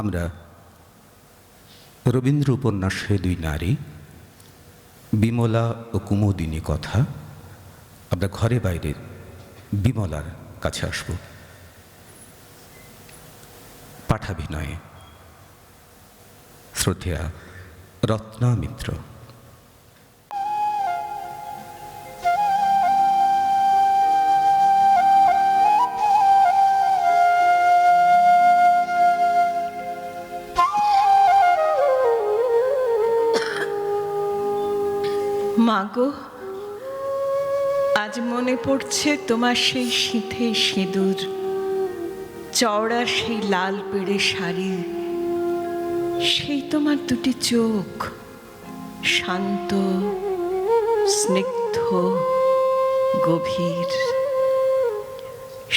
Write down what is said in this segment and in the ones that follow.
আমরা রবীন্দ্র উপন্যাসে দুই নারী বিমলা ও কুমুদিনী কথা আমরা ঘরে বাইরে বিমলার কাছে আসব। পাঠাভিনয়ে শ্রদ্ধেয়া রত্না মিত্র। মাগো, আজ মনে পড়ছে তোমার সেই শীতে সিঁদুর, চওড়া সেই লাল পেড়ে শাড়ি, সেই তোমার দুটি চোখ শান্ত, স্নিগ্ধ, গভীর।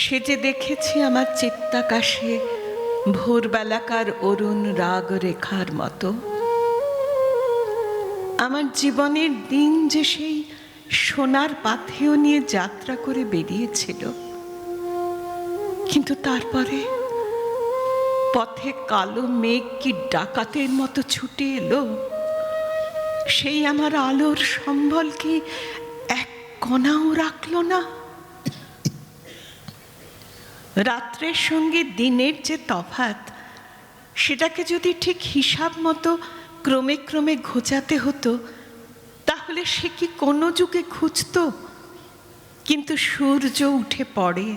সে যে দেখেছি আমার চিত্তাকাশে ভোরবেলাকার অরুণ রাগ রেখার মতো। আমার জীবনের দিন যে সেই সোনার পাথেয় নিয়ে যাত্রা করে বেরিয়েছিল, কিন্তু তারপরে পথে কালো মেঘ কি ডাকাতের মতো ছুটে এলো। সেই আমার আলোর সম্বল কি এক কণাও রাখলো না। রাত্রের সঙ্গে দিনের যে তফাৎ, সেটাকে যদি ঠিক হিসাব মতো ক্রমে ক্রমে ঘোচাতে হতো, তাহলে সে কি কোনো যুগে ঘুচত? কিন্তু সূর্য উঠে পড়ে,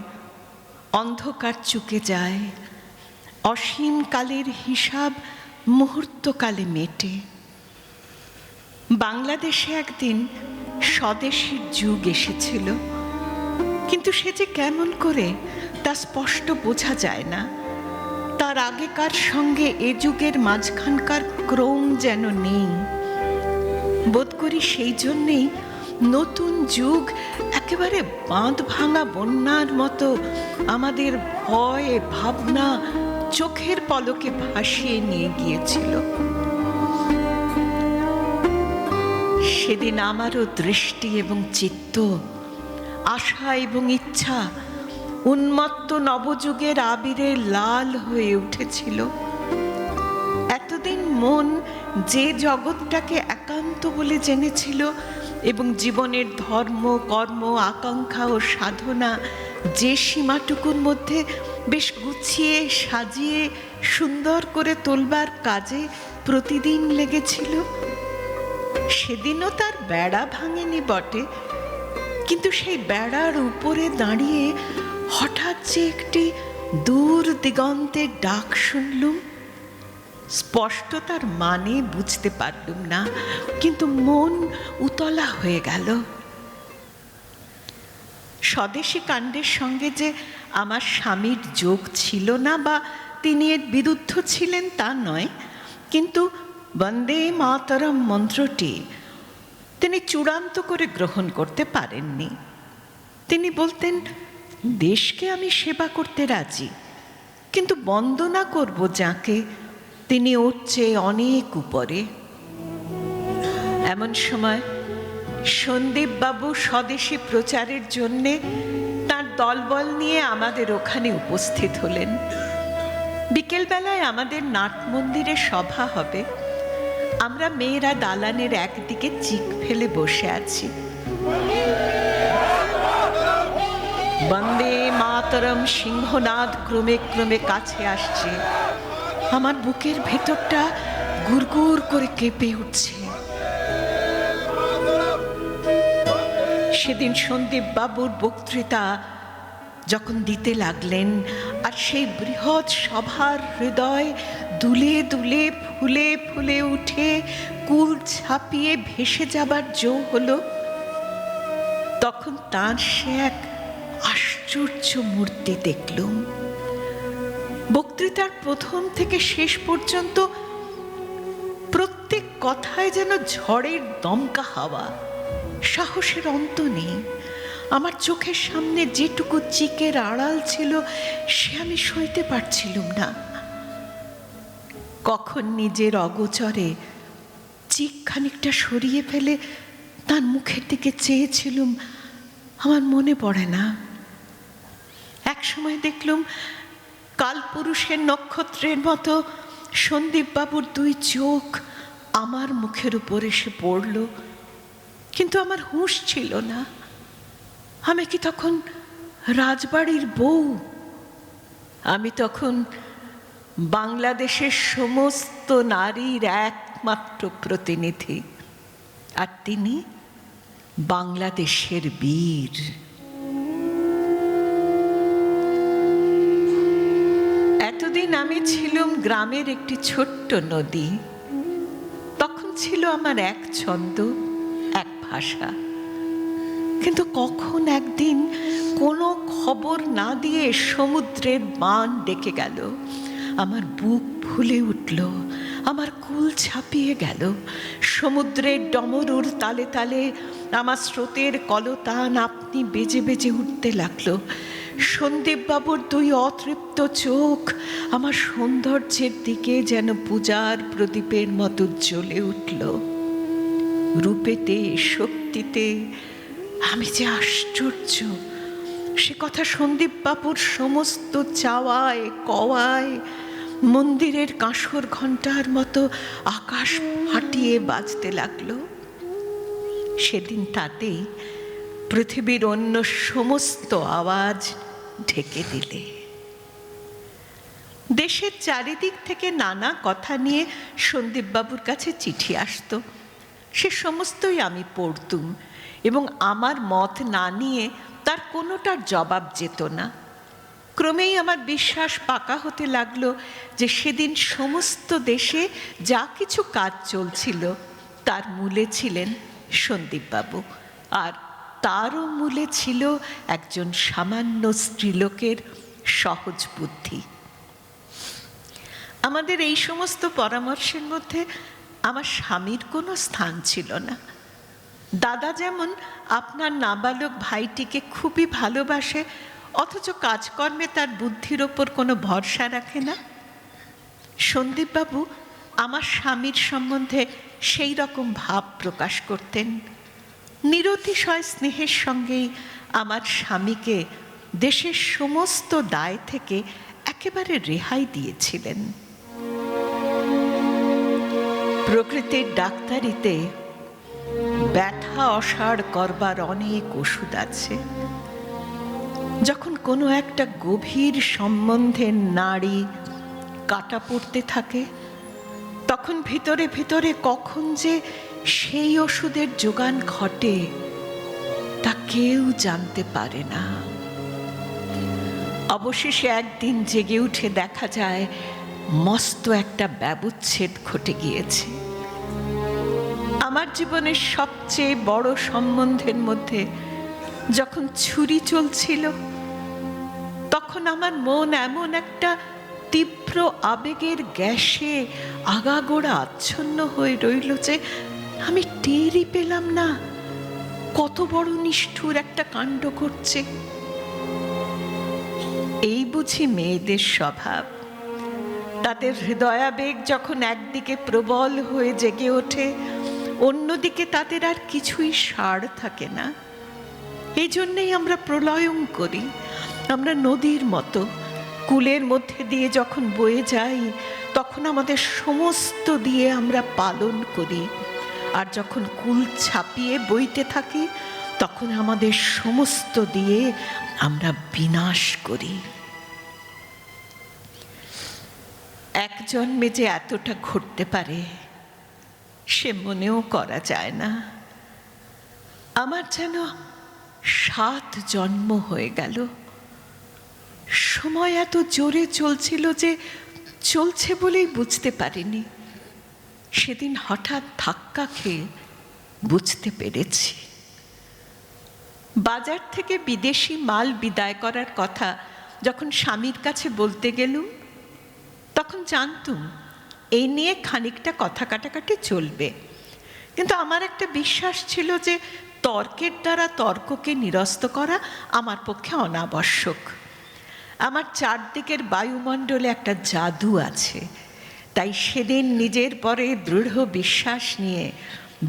অন্ধকার চুকে যায়, অসীমকালের হিসাব মুহূর্তকালে মেটে। বাংলাদেশে একদিন স্বদেশীর যুগ এসেছিল, কিন্তু সে যে কেমন করে তা স্পষ্ট বোঝা যায় না। তার আগেকার সঙ্গে এ যুগের মাঝখানকার ক্রম যেন নেই। বোধ করি সেই জন্যেই নতুন যুগ একেবারে বাঁধ ভাঙা বন্যার মতো আমাদের ভয় ভাবনা চোখের পলকে ভাসিয়ে নিয়ে গিয়েছিল। সেদিন আমারও দৃষ্টি এবং চিত্ত, আশা এবং ইচ্ছা উন্মত্ত নবযুগের আবিরে লাল হয়ে উঠেছিল। এতদিন মন যে জগৎটাকে একান্ত বলে জেনেছিল এবং জীবনের ধর্ম, কর্ম, আকাঙ্ক্ষা ও সাধনা যে সীমাটুকুর মধ্যে বেশ গুছিয়ে সাজিয়ে সুন্দর করে তোলবার কাজে প্রতিদিন লেগেছিল, সেদিনও তার বেড়া ভাঙেনি বটে, কিন্তু সেই বেড়ার উপরে দাঁড়িয়ে হঠাৎ যে একটি দূর দিগন্তের ডাক শুনলুম। স্পষ্ট তার মানে বুঝতে পারলুম না, কিন্তু মন উতলা হয়ে গেল। স্বদেশী কাণ্ডের সঙ্গে যে আমার স্বামীর যোগ ছিল না বা তিনি এর বিরুদ্ধ ছিলেন তা নয়, কিন্তু বন্দে মাতরম মন্ত্রটি তিনি চূড়ান্ত করে গ্রহণ করতে পারেননি। তিনি বলতেন, দেশকে আমি সেবা করতে রাজি, কিন্তু বন্দনা করব যাকে, তিনি ওর চেয়ে অনেক উপরে। এমন সময় সন্দীপবাবু স্বদেশী প্রচারের জন্যে তার দলবল নিয়ে আমাদের ওখানে উপস্থিত হলেন। বিকেলবেলায় আমাদের নাট মন্দিরে সভা হবে। আমরা মেয়েরা দালানের একদিকে চিক ফেলে বসে আছি। বন্দে মাতরম সিংহনাদ ক্রমে ক্রমে কাছে আসছে। আমার বুকের ভেতরটা গুড়গুড় করে কেঁপে উঠছে। সেদিন সন্দীপ বাবুর বক্তৃতা যখন দিতে লাগলেন, আর সেই বৃহৎ সভার হৃদয় দুলে দুলে ফুলে ফুলে উঠে কুল ছাপিয়ে ভেসে যাবার জো হলো, তখন তার সে এক আশ্চর্য মূর্তি দেখলুম। বক্তৃতার প্রথম থেকে শেষ পর্যন্ত প্রত্যেক কথায় যেন ঝড়ের দমকা হাওয়া, সাহসের অন্ত নেই। আমার চোখের সামনে যেটুকু চিকের আড়াল ছিল সে আমি সইতে পারছিলুম না। কখন নিজের অগোচরে চিক খানিকটা সরিয়ে ফেলে তার মুখের দিকে চেয়েছিলুম আমার মনে পড়ে না। এক সময় দেখলুম কালপুরুষের নক্ষত্রের মতো সন্দীপবাবুর দুই চোখ আমার মুখের উপর এসে পড়ল, কিন্তু আমার হুঁশ ছিল না। আমি কি তখন রাজবাড়ির বউ? আমি তখন বাংলাদেশের সমস্ত নারীর একমাত্র প্রতিনিধি, আর তিনি বাংলাদেশের বীর। এতদিন আমি ছিলাম গ্রামের একটি ছোট্ট নদী। তখন ছিল আমার এক ছন্দ, এক ভাষা। কিন্তু কখন একদিন কোনো খবর না দিয়ে সমুদ্রের বান ডেকে গেল, আমার বুক ফুলে উঠল, আমার কুল ছাপিয়ে গেল। সমুদ্রের ডমরুর তালে তালে আমার স্রোতের কলতান আপনি বেজে বেজে উঠতে লাগলো। সন্দীপবাবুর দুই অতৃপ্ত চোখ আমার সৌন্দর্যের দিকে যেন পূজার প্রদীপের মতো জ্বলে উঠল। রূপেতে, শক্তিতে আমি যে আশ্চর্য, সে কথা সন্দীপবাবুর সমস্ত চাওয়ায় কওয়ায় মন্দিরের কাঁসর ঘণ্টার মতো আকাশ ফাটিয়ে বাজতে লাগলো। সেদিন তাতেই পৃথিবীর অন্য সমস্ত আওয়াজ ঢেকে দিলে। দেশের চারিদিক থেকে নানা কথা নিয়ে সন্দীপবাবুর কাছে চিঠি আসতো। সে সমস্তই আমি পড়তুম এবং আমার মত না নিয়ে তার কোনোটার জবাব যেত না। ক্রমেই আমার বিশ্বাস পাকা হতে লাগলো যে সেদিন সমস্ত দেশে যা কিছু কাজ চলছিল তার মূলে ছিলেন সন্দীপবাবু, আর তারও মূলে ছিল একজন সামান্য স্ত্রীলোকের সহজ বুদ্ধি। আমাদের এই সমস্ত পরামর্শের মধ্যে আমার স্বামীর কোনো স্থান ছিল না। দাদা যেমন আপনার নাবালক ভাইটিকে খুবই ভালোবাসে, অথচ কাজকর্মে তার বুদ্ধির ওপর কোনো ভরসা রাখে না, সন্দীপবাবু আমার স্বামীর সম্বন্ধে সেই রকম ভাব প্রকাশ করতেন। নিরতিশয় স্নেহের সঙ্গেই আমার স্বামীকে দেশের সমস্ত দায় থেকে একেবারে রেহাই দিয়েছিলেন। প্রকৃতির ডাক্তারিতে ব্যথা অসাড় করবার অনেক ওষুধ আছে। যখন কোনো একটা গভীর সম্বন্ধের নাড়ি কাটা পড়তে থাকে, তখন ভিতরে ভিতরে কখন যে সেই ওষুধের যোগান ঘটে তা কেউ জানতে পারে না। অবশেষে একদিন জেগে উঠে দেখা যায় মস্ত একটা ব্যবচ্ছেদ ঘটে গিয়েছে। আমার জীবনের সবচেয়ে বড় সম্বন্ধের মধ্যে যখন ছুরি চলছিল, তখন আমার মন এমন একটা তীব্র আবেগের গ্যাসে আগাগোড়া আচ্ছন্ন হয়ে রইল যে আমি টেরই পেলাম না কত বড় নিষ্ঠুর একটা কাণ্ড ঘটছে। এই বুঝি মেয়েদের স্বভাব। তাদের হৃদয়াবেগ যখন একদিকে প্রবল হয়ে জেগে ওঠে, অন্যদিকে তাদের আর কিছুই সার থাকে না। এই জন্যেই আমরা প্রলয়ং করি। আমরা নদীর মতো কুলের মধ্যে দিয়ে যখন বয়ে যাই, তখন আমাদের সমস্ত দিয়ে আমরা পালন করি, আর যখন কুল ছাপিয়ে বইতে থাকি তখন আমাদের সমস্ত দিয়ে আমরা বিনাশ করি। এক জন্মে যে এতটা ঘটতে পারে সে মনেও করা যায় না। আমার যেন 7 জন্ম হয়ে গেল। সময় এত জোরে চলছিল যে চলছে বলেই বুঝতে পারিনি। সেদিন হঠাৎ ধাক্কা খেয়ে বুঝতে পেরেছি। বাজার থেকে বিদেশি মাল বিদায় করার কথা যখন স্বামীর কাছে বলতে গেলুম, তখন জানতুম এই নিয়ে খানিকটা কথা কাটাকাটি চলবে। কিন্তু আমার একটা বিশ্বাস ছিল যে তর্কের দ্বারা তর্ককে নিরস্ত করা আমার পক্ষে অনাবশ্যক। আমার চারদিকের বায়ুমণ্ডলে একটা জাদু আছে। তাই সেদিন নিজের পরে দৃঢ় বিশ্বাস নিয়ে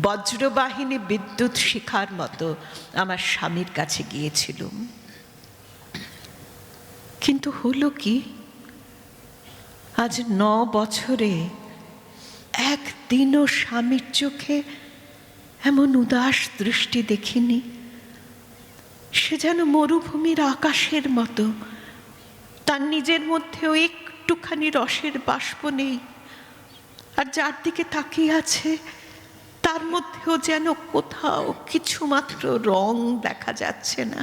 বজ্রবাহিনী বিদ্যুৎ শিখার মতো আমার স্বামীর কাছে গিয়েছিলুম। কিন্তু হলো কি, আজ 9 বছরে একদিনও স্বামীর চোখে এমন উদাস দৃষ্টি দেখিনি। সে যেন মরুভূমির আকাশের মতো, তার নিজের মধ্যেও একটুখানি রসের বাষ্প নেই, আর যার দিকে তাকিয়ে আছে তার মধ্যেও যেন কোথাও কিছুমাত্র রং দেখা যাচ্ছে না।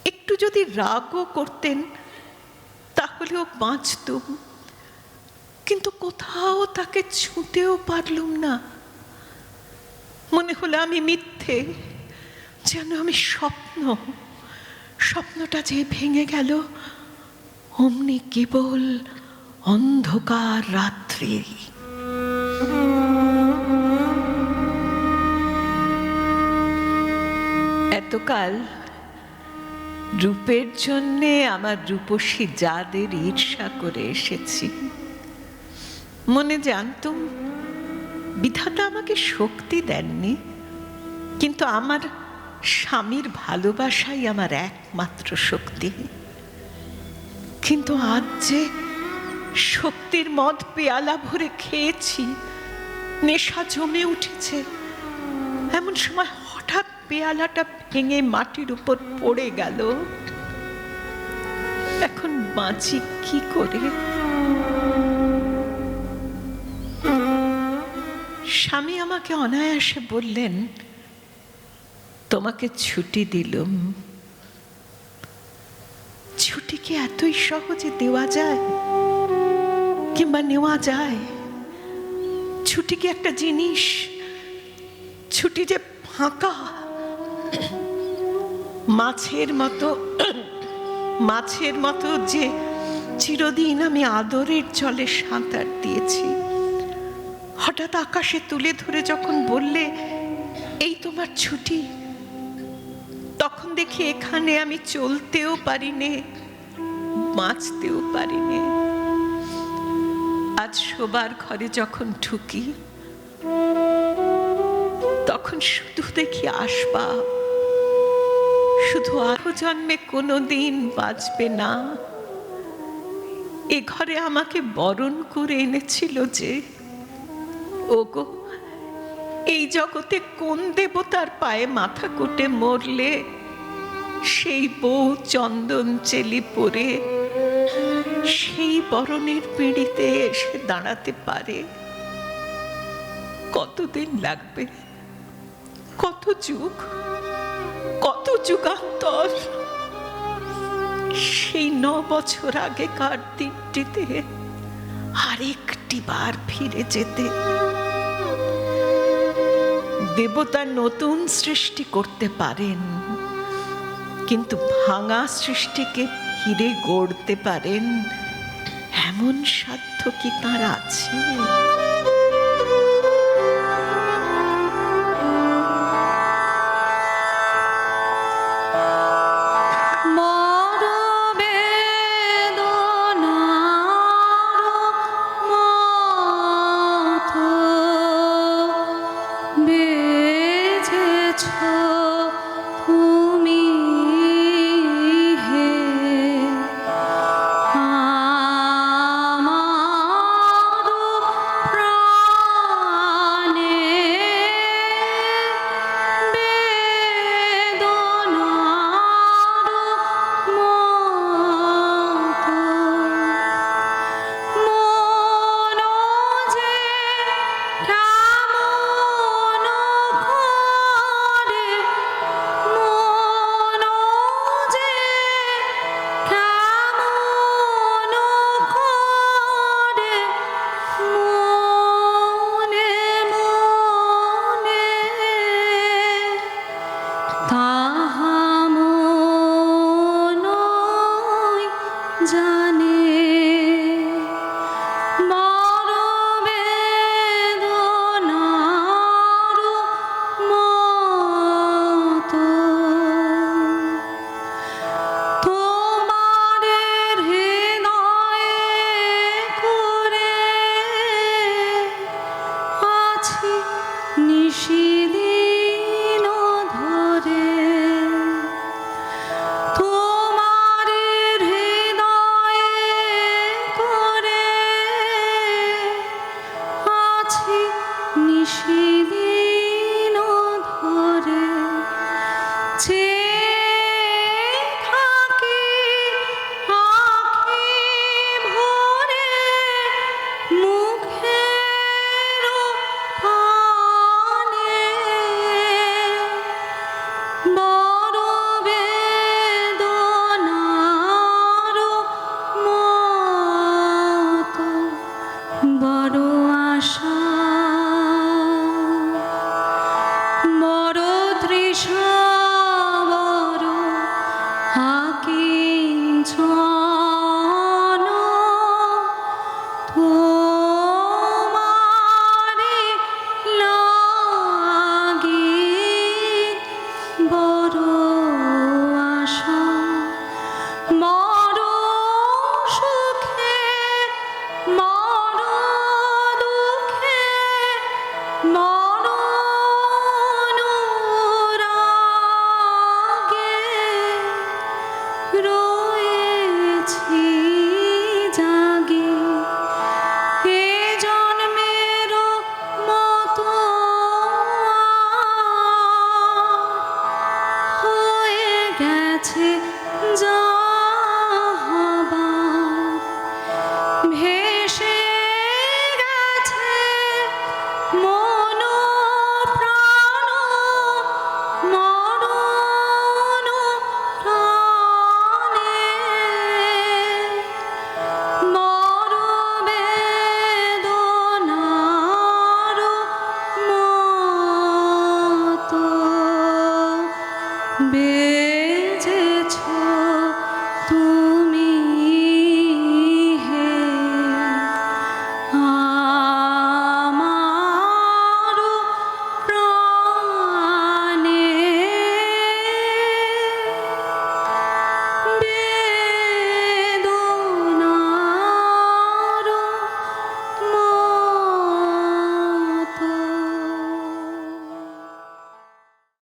একটু যদি রাগও করতেন তাহলেও বাঁচতুম, কিন্তু কোথাও তাকে ছুঁতেও পারলুম না। মনে হলো আমি মিথ্যে, যেন আমি স্বপ্নটা যে ভেঙে গেল অমনি কেবল অন্ধকার রাত্রি। এতকাল রূপের জন্যে আমার রূপসী যাদের ঈর্ষা করে এসেছি। মনে জানতুম বিধাতা আমাকে শক্তি দেননি, কিন্তু আমার স্বামীর ভালোবাসাই আমার একমাত্র শক্তি। কিন্তু আজ যে শক্তির মদ পেয়ালা ভরে খেয়েছি, নেশা জমে উঠেছে, এমন সময় হঠাৎ পেয়ালাটা ভেঙে মাটির উপর পড়ে গেল। এখন বাঁচি কি করে? স্বামী আমাকে অনায়াসে বললেন, তোমাকে ছুটি দিলুম। ছুটি কি এতই সহজে দেওয়া যায় কিংবা নেওয়া যায়? ছুটি কি একটা জিনিস? ছুটি যে ফাঁকা, মাছের মতো যে চিরদিন আমি আদরের জলে সাঁতার দিয়েছি, হঠাৎ আকাশে তুলে ধরে যখন বললে এই তোমার ছুটি, তখন দেখি এখানে আমি চলতেও পারি নে, বাঁচতেও পারি নে। আজ শোবার ঘরে যখন ঢুকি তখন শুধু দেখি আসবাব, শুধু আরো জন্মে কোনোদিন বাঁচবে না। এ ঘরে আমাকে বরণ করে এনেছিল যে, ওগো এই জগতে কোন দেবতার পায়ে মাথা কুটে মরলে সেই বউ চন্দন চেলি পরে সেই বরণের পিঁড়িতে এসে দাঁড়াতে পারে? কতদিন লাগবে? কত যুগান্তর? সেই 9 বছর আগেকার দিনটিতে আরেকটি বার ফিরে যেতে। দেবতা নতুন সৃষ্টি করতে পারেন, কিন্তু ভাঙা সৃষ্টিকে ফিরে গড়তে পারেন এমন সাধ্য কি তাঁর আছে? হে